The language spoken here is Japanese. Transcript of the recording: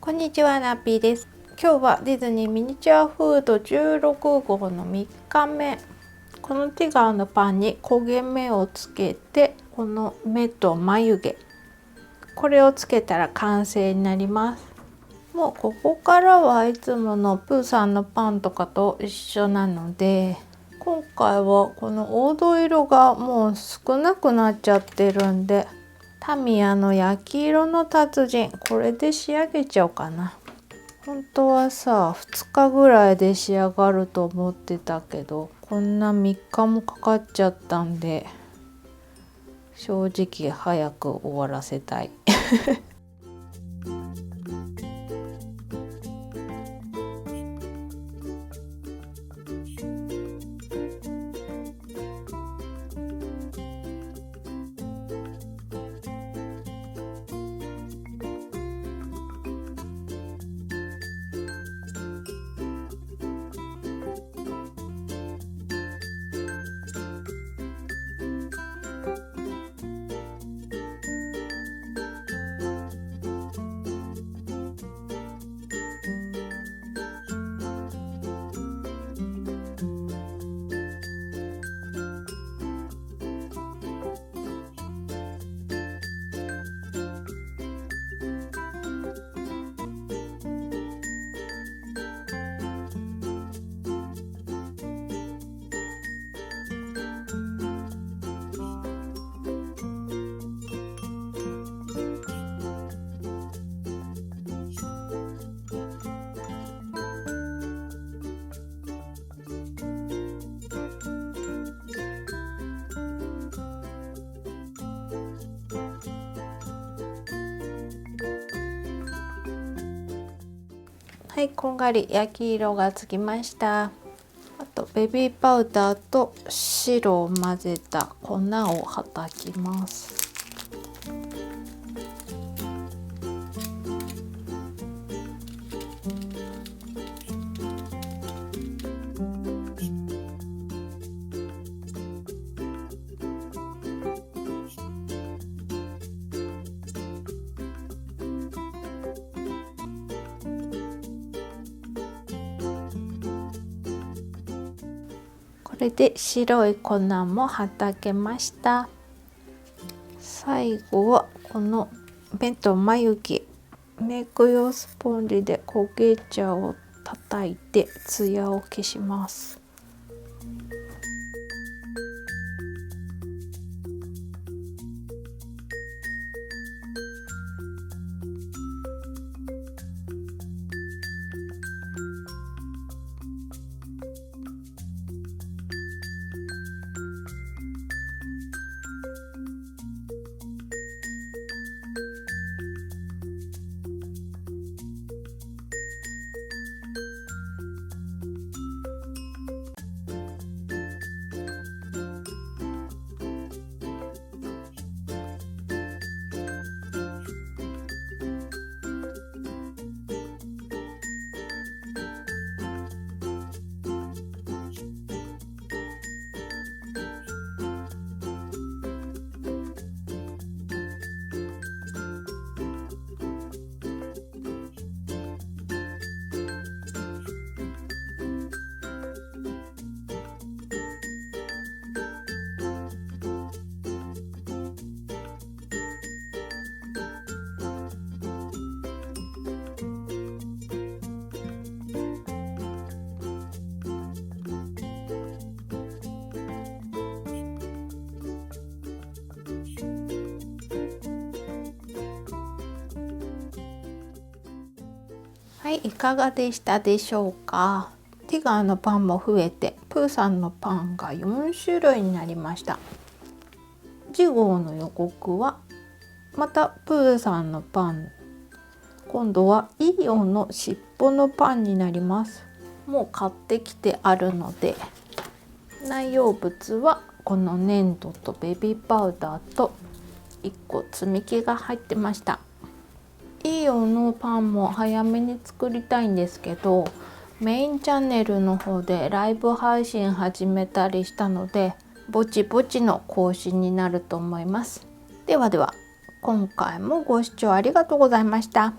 こんにちは、ナッピーです。今日はディズニーミニチュアフード16号の3日目。このティガーのパンに焦げ目をつけて、この目と眉毛、これをつけたら完成になります。もうここからはいつものプーさんのパンとかと一緒なので、今回はこの黄土色がもう少なくなっちゃってるんで、タミヤの焼き色の達人、これで仕上げちゃおうかな。本当はさ、2日ぐらいで仕上がると思ってたけど、こんな3日もかかっちゃったんで、正直早く終わらせたい。はい、こんがり焼き色がつきました。あとベビーパウダーと白を混ぜた粉をはたきます。これで白い粉もはたけました。最後はこの目と眉毛、メイク用スポンジで焦げ茶を叩いてツヤを消します。はい、いかがでしたでしょうか。ティガーのパンも増えて、プーさんのパンが4種類になりました。次号の予告はまたプーさんのパン、今度はイオンの尻尾のパンになります。もう買ってきてあるので、内容物はこの粘土とベビーパウダーと1個積み木が入ってました。イオンのパンも早めに作りたいんですけど、メインチャンネルの方でライブ配信始めたりしたので、ぼちぼちの更新になると思います。ではでは、今回もご視聴ありがとうございました。